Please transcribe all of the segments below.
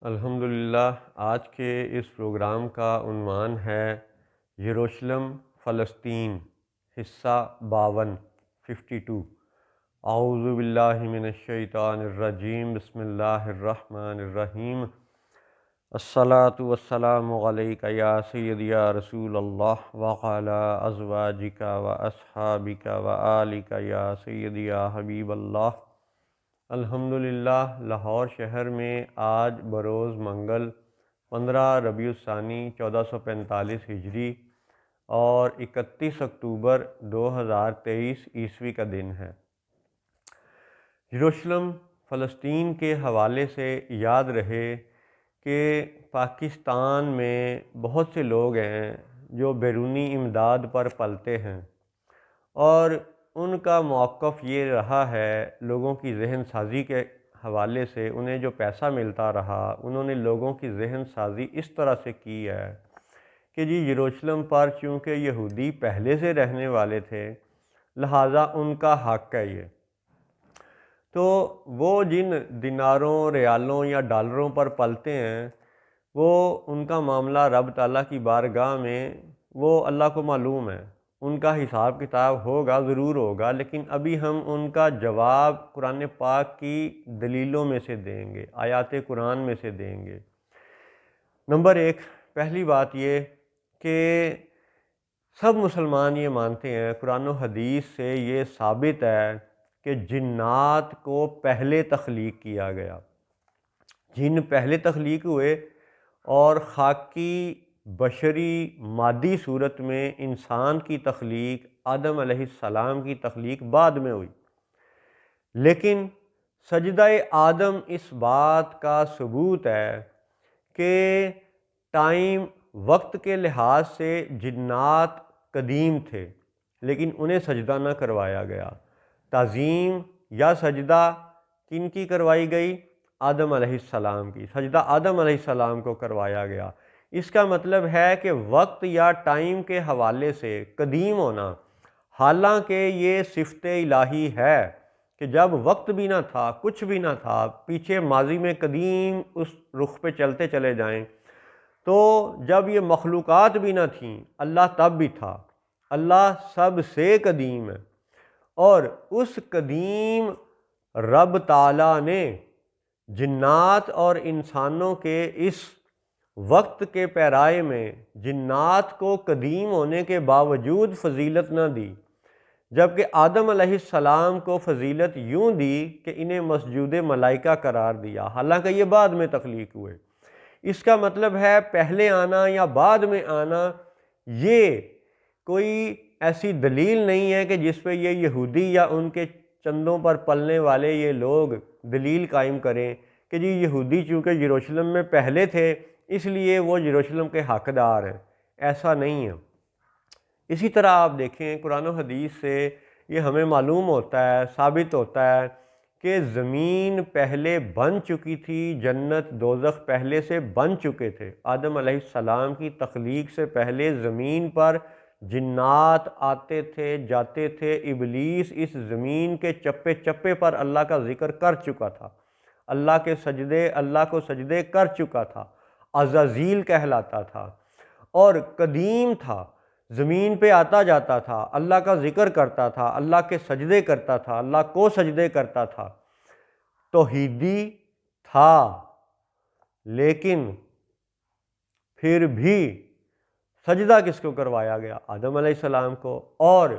الحمدللہ، آج کے اس پروگرام کا عنوان ہے یروشلم فلسطین، حصہ 52 52۔ اعوذ باللہ من الشیطان الرجیم، بسم اللہ الرحمن الرحیم۔ الصلاۃ والسلام علیک یا سیدی یا رسول اللہ وعلی ازواجک و اصحابک و آلک یا سیدی یا حبیب اللہ۔ الحمدللہ، لاہور شہر میں آج بروز منگل 15 ربیع الثانی 1445 ہجری اور 31 اکتوبر 2023 عیسوی کا دن ہے۔ یروشلم فلسطین کے حوالے سے یاد رہے کہ پاکستان میں بہت سے لوگ ہیں جو بیرونی امداد پر پلتے ہیں، اور ان کا موقف یہ رہا ہے، لوگوں کی ذہن سازی کے حوالے سے انہیں جو پیسہ ملتا رہا، انہوں نے لوگوں کی ذہن سازی اس طرح سے کی ہے کہ جی یروشلم پر چونکہ یہودی پہلے سے رہنے والے تھے لہٰذا ان کا حق ہے یہ، تو وہ جن دیناروں، ریالوں یا ڈالروں پر پلتے ہیں وہ ان کا معاملہ رب تعالیٰ کی بارگاہ میں وہ اللہ کو معلوم ہے، ان کا حساب کتاب ہوگا، ضرور ہوگا، لیکن ابھی ہم ان کا جواب قرآن پاک کی دلیلوں میں سے دیں گے، آیات قرآن میں سے دیں گے۔ نمبر ایک، پہلی بات یہ کہ سب مسلمان یہ مانتے ہیں، قرآن و حدیث سے یہ ثابت ہے کہ جنات کو پہلے تخلیق کیا گیا، جن پہلے تخلیق ہوئے، اور خاکی بشری مادی صورت میں انسان کی تخلیق، آدم علیہ السلام کی تخلیق بعد میں ہوئی۔ لیکن سجدہ آدم اس بات کا ثبوت ہے کہ ٹائم، وقت کے لحاظ سے جنات قدیم تھے لیکن انہیں سجدہ نہ کروایا گیا۔ تعظیم یا سجدہ کن کی کروائی گئی؟ آدم علیہ السلام کی، سجدہ آدم علیہ السلام کو کروایا گیا۔ اس کا مطلب ہے کہ وقت یا ٹائم کے حوالے سے قدیم ہونا، حالانکہ یہ صفت الہی ہے کہ جب وقت بھی نہ تھا، کچھ بھی نہ تھا، پیچھے ماضی میں قدیم اس رخ پہ چلتے چلے جائیں تو جب یہ مخلوقات بھی نہ تھیں اللہ تب بھی تھا۔ اللہ سب سے قدیم ہے، اور اس قدیم رب تعالیٰ نے جنات اور انسانوں کے اس وقت کے پیرائے میں جنات کو قدیم ہونے کے باوجود فضیلت نہ دی، جبکہ آدم علیہ السلام کو فضیلت یوں دی کہ انہیں مسجود ملائکہ قرار دیا، حالانکہ یہ بعد میں تخلیق ہوئے۔ اس کا مطلب ہے پہلے آنا یا بعد میں آنا یہ کوئی ایسی دلیل نہیں ہے کہ جس پہ یہ یہودی یا ان کے چندوں پر پلنے والے یہ لوگ دلیل قائم کریں کہ جی یہودی چونکہ یروشلم میں پہلے تھے اس لیے وہ یروشلم کے حقدار ہیں، ایسا نہیں ہے۔ اسی طرح آپ دیکھیں قرآن و حدیث سے یہ ہمیں معلوم ہوتا ہے، ثابت ہوتا ہے کہ زمین پہلے بن چکی تھی، جنت دوزخ پہلے سے بن چکے تھے۔ آدم علیہ السلام کی تخلیق سے پہلے زمین پر جنات آتے تھے، جاتے تھے، ابلیس اس زمین کے چپے چپے پر اللہ کا ذکر کر چکا تھا، اللہ کو سجدے کر چکا تھا، عزازیل کہلاتا تھا اور قدیم تھا، زمین پہ آتا جاتا تھا، اللہ کا ذکر کرتا تھا، اللہ کے سجدے کرتا تھا، اللہ کو سجدے کرتا تھا، توحیدی تھا، لیکن پھر بھی سجدہ کس کو کروایا گیا؟ آدم علیہ السلام کو۔ اور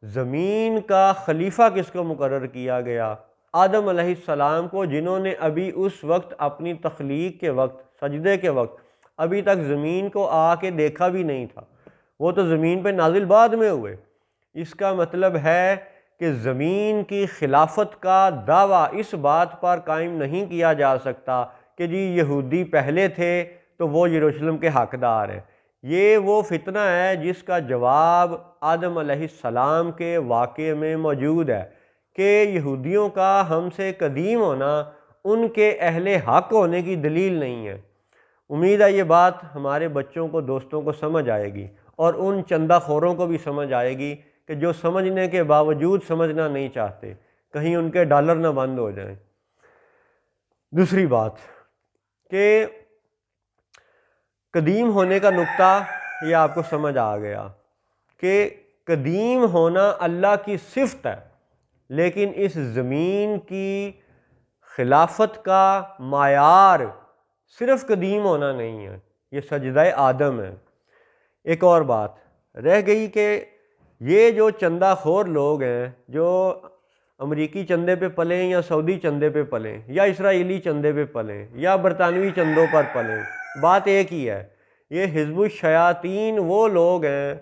زمین کا خلیفہ کس کو مقرر کیا گیا؟ آدم علیہ السلام کو، جنہوں نے ابھی اس وقت اپنی تخلیق کے وقت، سجدے کے وقت ابھی تک زمین کو آ کے دیکھا بھی نہیں تھا، وہ تو زمین پہ نازل بعد میں ہوئے۔ اس کا مطلب ہے کہ زمین کی خلافت کا دعویٰ اس بات پر قائم نہیں کیا جا سکتا کہ جی یہودی پہلے تھے تو وہ یروشلم کے حقدار ہیں۔ یہ وہ فتنہ ہے جس کا جواب آدم علیہ السلام کے واقعے میں موجود ہے کہ یہودیوں کا ہم سے قدیم ہونا ان کے اہل حق ہونے کی دلیل نہیں ہے۔ امید ہے یہ بات ہمارے بچوں کو، دوستوں کو سمجھ آئے گی، اور ان چندہ خوروں کو بھی سمجھ آئے گی کہ جو سمجھنے کے باوجود سمجھنا نہیں چاہتے، کہیں ان کے ڈالر نہ بند ہو جائیں۔ دوسری بات کہ قدیم ہونے کا نقطہ یہ آپ کو سمجھ آ گیا کہ قدیم ہونا اللہ کی صفت ہے، لیکن اس زمین کی خلافت کا معیار صرف قدیم ہونا نہیں ہے، یہ سجدہ آدم ہے۔ ایک اور بات رہ گئی کہ یہ جو چندہ خور لوگ ہیں، جو امریکی چندے پہ پلیں یا سعودی چندے پہ پلیں یا اسرائیلی چندے پہ پلیں یا برطانوی چندوں پر پلیں، بات ایک ہی ہے، یہ حزب الشیاطین وہ لوگ ہیں،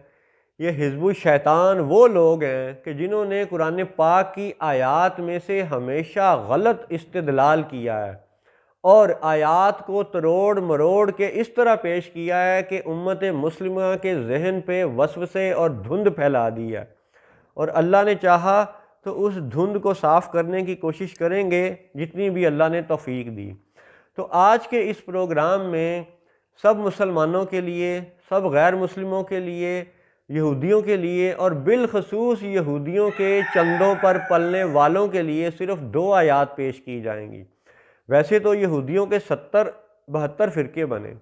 یہ حزب الشیطان وہ لوگ ہیں کہ جنہوں نے قرآن پاک کی آیات میں سے ہمیشہ غلط استدلال کیا ہے اور آیات کو تروڑ مروڑ کے اس طرح پیش کیا ہے کہ امت مسلمہ کے ذہن پہ وسوسے اور دھند پھیلا دی ہے، اور اللہ نے چاہا تو اس دھند کو صاف کرنے کی کوشش کریں گے جتنی بھی اللہ نے توفیق دی۔ تو آج کے اس پروگرام میں سب مسلمانوں کے لیے، سب غیر مسلموں کے لیے، یہودیوں کے لیے اور بالخصوص یہودیوں کے چندوں پر پلنے والوں کے لیے صرف 2 آیات پیش کی جائیں گی۔ ویسے تو یہودیوں کے 72 فرقے بنے،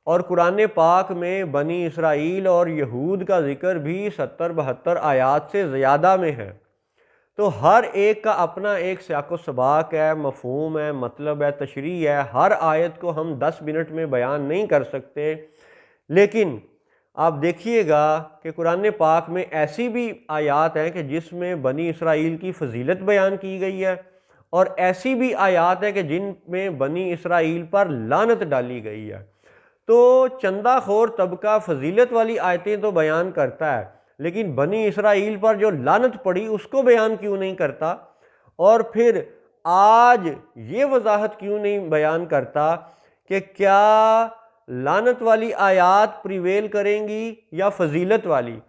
اور قرآن پاک میں بنی اسرائیل اور یہود کا ذکر بھی 72 آیات سے زیادہ میں ہے، تو ہر ایک کا اپنا ایک سیاق و سباق ہے، مفہوم ہے، مطلب ہے، تشریح ہے۔ ہر آیت کو ہم 10 منٹ میں بیان نہیں کر سکتے، لیکن آپ دیکھیے گا کہ قرآن پاک میں ایسی بھی آیات ہیں کہ جس میں بنی اسرائیل کی فضیلت بیان کی گئی ہے، اور ایسی بھی آیات ہیں کہ جن میں بنی اسرائیل پر لعنت ڈالی گئی ہے۔ تو چندہ خور طبقہ فضیلت والی آیتیں تو بیان کرتا ہے، لیکن بنی اسرائیل پر جو لعنت پڑی اس کو بیان کیوں نہیں کرتا؟ اور پھر آج یہ وضاحت کیوں نہیں بیان کرتا کہ کیا لعنت والی آیات پریویل کریں گی یا فضیلت والی،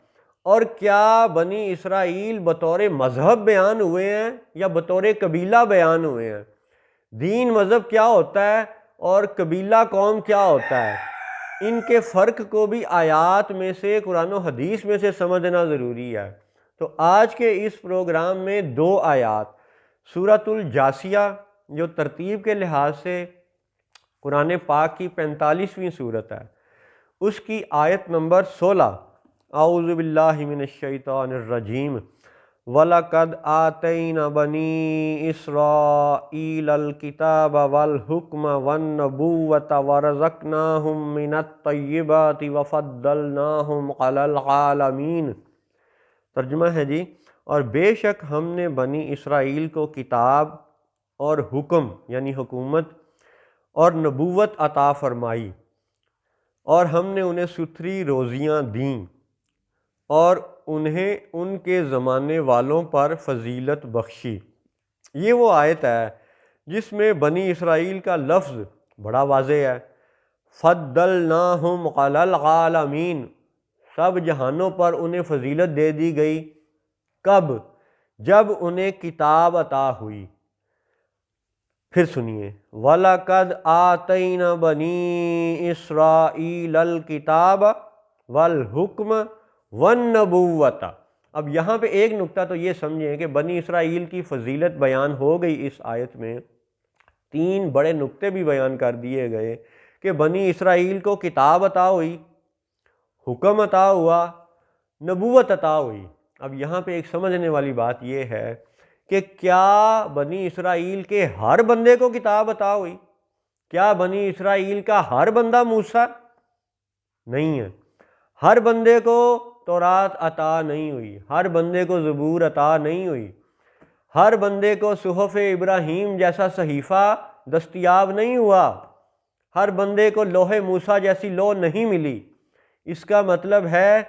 اور کیا بنی اسرائیل بطور مذہب بیان ہوئے ہیں یا بطور قبیلہ بیان ہوئے ہیں؟ دین مذہب کیا ہوتا ہے اور قبیلہ قوم کیا ہوتا ہے؟ ان کے فرق کو بھی آیات میں سے، قرآن و حدیث میں سے سمجھنا ضروری ہے۔ تو آج کے اس پروگرام میں 2 آیات، سورۃ الجاثیہ جو ترتیب کے لحاظ سے قرآن پاک کی 45ویں سورت ہے، اس کی آیت نمبر 16، اعوذ باللہ من الشیطان الرجیم، وَلَقَدْ آتَيْنَا بَنِي إِسْرَائِيلَ الْكِتَابَ وَالْحُكْمَ وَالنُّبُوَّةَ وَرَزَقْنَاهُمْ مِنَ الطَّيِّبَاتِ وَفَضَّلْنَاهُمْ عَلَى الْعَالَمِينَ۔ ترجمہ ہے جی، اور بے شک ہم نے بنی اسرائیل کو کتاب اور حکم یعنی حکومت اور نبوت عطا فرمائی، اور ہم نے انہیں ستھری روزیاں دیں، اور انہیں ان کے زمانے والوں پر فضیلت بخشی۔ یہ وہ آیت ہے جس میں بنی اسرائیل کا لفظ بڑا واضح ہے، فضلناہم علی العالمین، سب جہانوں پر انہیں فضیلت دے دی گئی۔ کب؟ جب انہیں کتاب عطا ہوئی۔ پھر سنیے، وَلَقَدْ آتَيْنَا بَنِي إِسْرَائِيلَ الْكِتَابَ وَالْحُكْمَ وَالنُّبُوَّةَ۔ اب یہاں پہ ایک نقطہ تو یہ سمجھیں کہ بنی اسرائیل کی فضیلت بیان ہو گئی، اس آیت میں 3 بڑے نقطے بھی بیان کر دیے گئے کہ بنی اسرائیل کو کتاب عطا ہوئی، حکم عطا ہوا، نبوت عطا ہوئی۔ اب یہاں پہ ایک سمجھنے والی بات یہ ہے کہ کیا بنی اسرائیل کے ہر بندے کو کتاب عطا ہوئی؟ کیا بنی اسرائیل کا ہر بندہ موسیٰ؟ نہیں ہے۔ ہر بندے کو تورات عطا نہیں ہوئی، ہر بندے کو زبور عطا نہیں ہوئی، ہر بندے کو صحف ابراہیم جیسا صحیفہ دستیاب نہیں ہوا، ہر بندے کو لوح موسیٰ جیسی لوح نہیں ملی۔ اس کا مطلب ہے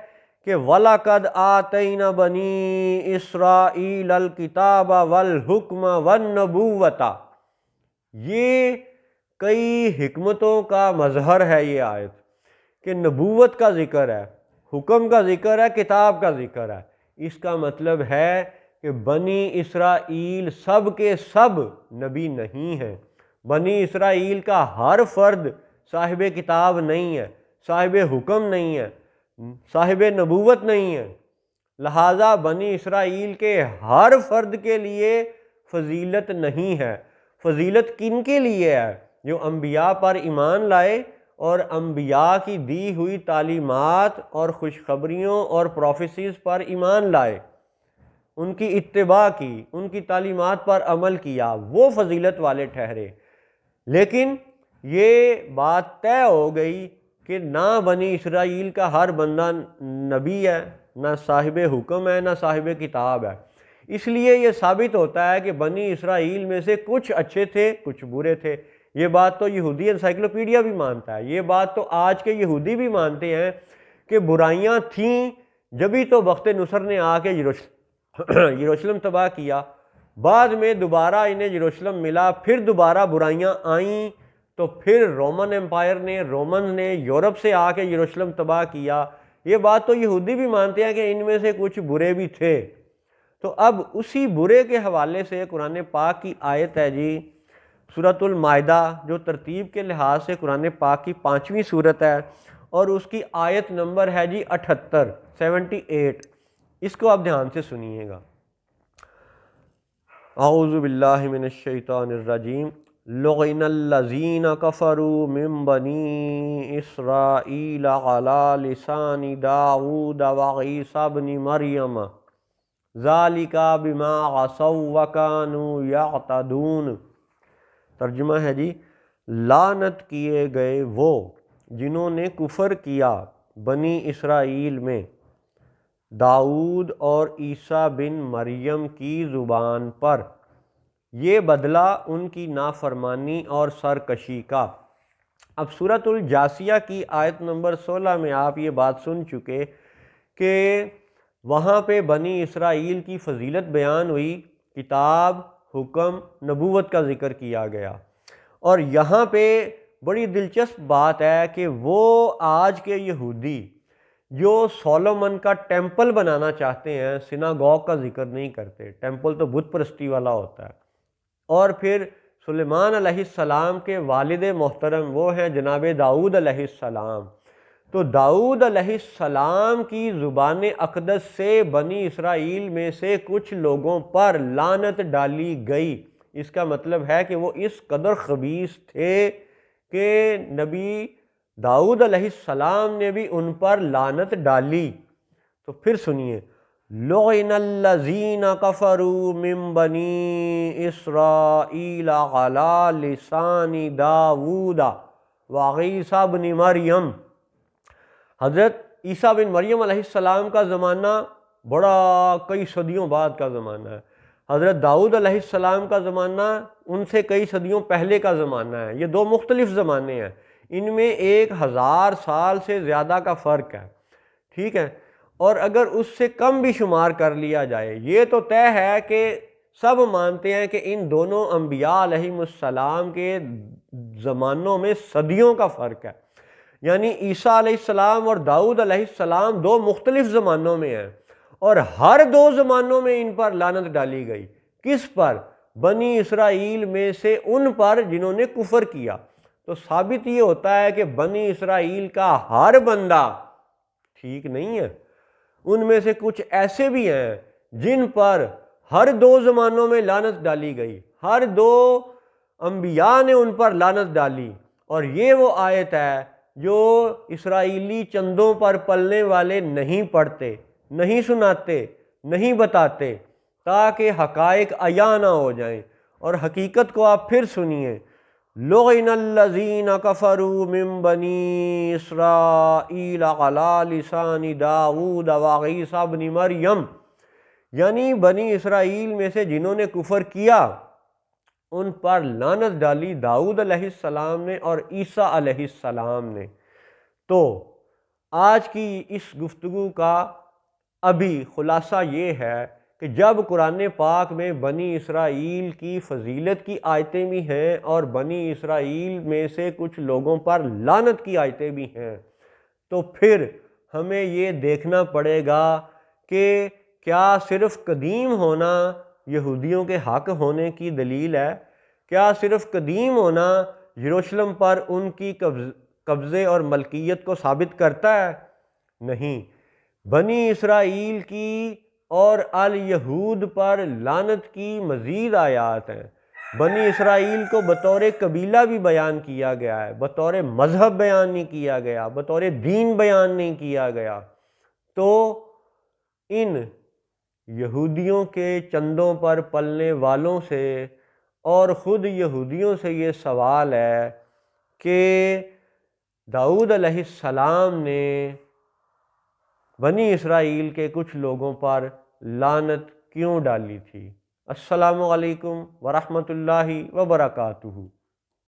کہ وَلَقَدْ آتَيْنَا بَنِي إِسْرَائِيلَ الْكِتَابَ وَالْحُكْمَ وَالنُّبُوَّةَ، یہ کئی حکمتوں کا مظہر ہے یہ آیت، کہ نبوت کا ذکر ہے، حکم کا ذکر ہے، کتاب کا ذکر ہے۔ اس کا مطلب ہے کہ بنی اسرائیل سب کے سب نبی نہیں ہیں، بنی اسرائیل کا ہر فرد صاحب کتاب نہیں ہے، صاحب حکم نہیں ہے، صاحب نبوت نہیں ہے۔ لہٰذا بنی اسرائیل کے ہر فرد کے لیے فضیلت نہیں ہے۔ فضیلت کن کے لیے ہے؟ جو انبیاء پر ایمان لائے اور انبیاء کی دی ہوئی تعلیمات اور خوشخبریوں اور پروفیسیز پر ایمان لائے، ان کی اتباع کی، ان کی تعلیمات پر عمل کیا، وہ فضیلت والے ٹھہرے۔ لیکن یہ بات طے ہو گئی کہ نہ بنی اسرائیل کا ہر بندہ نبی ہے، نہ صاحب حکم ہے، نہ صاحب کتاب ہے۔ اس لیے یہ ثابت ہوتا ہے کہ بنی اسرائیل میں سے کچھ اچھے تھے، کچھ برے تھے۔ یہ بات تو یہودی انسائکلوپیڈیا بھی مانتا ہے، یہ بات تو آج کے یہودی بھی مانتے ہیں کہ برائیاں تھیں، جبھی تو بخت نصر نے آ کے یروشلم تباہ کیا، بعد میں دوبارہ انہیں یروشلم ملا، پھر دوبارہ برائیاں آئیں، تو پھر رومن امپائر نے، رومن نے یورپ سے آ کے یروشلم تباہ کیا۔ یہ بات تو یہودی بھی مانتے ہیں کہ ان میں سے کچھ برے بھی تھے۔ تو اب اسی برے کے حوالے سے قرآن پاک کی آیت ہے جی، سورۃ المائدہ، جو ترتیب کے لحاظ سے قرآن پاک کی 5ویں سورت ہے، اور اس کی آیت نمبر ہے جی 78۔ اس کو آپ دھیان سے سنیے گا۔ اعوذ باللہ من الشیطان الرجیم۔ لعن الذین کفروا من بنی اسرائیل علی لسان داؤد وعیسی ابن مریم ذالک بما عصوا وکانوا یعتدون۔ ترجمہ ہے جی، لعنت کیے گئے وہ جنہوں نے کفر کیا بنی اسرائیل میں داؤد اور عیسیٰ بن مریم کی زبان پر، یہ بدلہ ان کی نافرمانی اور سرکشی کا۔ اب سورۃ الجاثیہ کی آیت نمبر 16 میں آپ یہ بات سن چکے کہ وہاں پہ بنی اسرائیل کی فضیلت بیان ہوئی، کتاب، حکم، نبوت کا ذکر کیا گیا۔ اور یہاں پہ بڑی دلچسپ بات ہے کہ وہ آج کے یہودی جو سولومن کا ٹیمپل بنانا چاہتے ہیں، سناگوگ کا ذکر نہیں کرتے، ٹیمپل تو بت پرستی والا ہوتا ہے۔ اور پھر سلیمان علیہ السلام کے والد محترم وہ ہیں جناب داؤد علیہ السلام، تو داؤد علیہ السلام کی زبان اقدس سے بنی اسرائیل میں سے کچھ لوگوں پر لعنت ڈالی گئی۔ اس کا مطلب ہے کہ وہ اس قدر خبیث تھے کہ نبی داؤد علیہ السلام نے بھی ان پر لعنت ڈالی۔ تو پھر سنیے، لعن الذین کفروا من بنی اسرائیل علی لسان داؤد وعیسی ابن مریم۔ حضرت عیسیٰ بن مریم علیہ السلام کا زمانہ بڑا کئی صدیوں بعد کا زمانہ ہے، حضرت داؤد علیہ السلام کا زمانہ ان سے کئی صدیوں پہلے کا زمانہ ہے۔ یہ دو مختلف زمانے ہیں، ان میں 1000 سال سے زیادہ کا فرق ہے، ٹھیک ہے؟ اور اگر اس سے کم بھی شمار کر لیا جائے، یہ تو طے ہے کہ سب مانتے ہیں کہ ان دونوں انبیاء علیہم السلام کے زمانوں میں صدیوں کا فرق ہے۔ یعنی عیسیٰ علیہ السلام اور داؤد علیہ السلام دو مختلف زمانوں میں ہیں، اور ہر دو زمانوں میں ان پر لعنت ڈالی گئی۔ کس پر؟ بنی اسرائیل میں سے ان پر جنہوں نے کفر کیا۔ تو ثابت یہ ہوتا ہے کہ بنی اسرائیل کا ہر بندہ ٹھیک نہیں ہے، ان میں سے کچھ ایسے بھی ہیں جن پر ہر دو زمانوں میں لعنت ڈالی گئی، ہر دو انبیاء نے ان پر لعنت ڈالی۔ اور یہ وہ آیت ہے جو اسرائیلی چندوں پر پلنے والے نہیں پڑھتے، نہیں سناتے، نہیں بتاتے، تاکہ حقائق عیاں نہ ہو جائیں۔ اور حقیقت کو آپ پھر سنیے، لعن الذین کفروا من بنی اسرائیل علی لسان داؤد وعیسی ابن مریم، یعنی بنی اسرائیل میں سے جنہوں نے کفر کیا ان پر لعنت ڈالی داؤد علیہ السلام نے اور عیسیٰ علیہ السلام نے۔ تو آج کی اس گفتگو کا ابھی خلاصہ یہ ہے کہ جب قرآن پاک میں بنی اسرائیل کی فضیلت کی آیتیں بھی ہیں اور بنی اسرائیل میں سے کچھ لوگوں پر لعنت کی آیتیں بھی ہیں، تو پھر ہمیں یہ دیکھنا پڑے گا کہ کیا صرف قدیم ہونا یہودیوں کے حق ہونے کی دلیل ہے؟ کیا صرف قدیم ہونا یروشلم پر ان کی قبضے اور ملکیت کو ثابت کرتا ہے؟ نہیں، بنی اسرائیل کی اور الیہود پر لعنت کی مزید آیات ہیں۔ بنی اسرائیل کو بطور قبیلہ بھی بیان کیا گیا ہے، بطور مذہب بیان نہیں کیا گیا، بطور دین بیان نہیں کیا گیا۔ تو ان یہودیوں کے چندوں پر پلنے والوں سے اور خود یہودیوں سے یہ سوال ہے کہ داؤد علیہ السلام نے بنی اسرائیل کے کچھ لوگوں پر لعنت کیوں ڈالی تھی؟ السلام علیکم ورحمۃ اللہ وبرکاتہ۔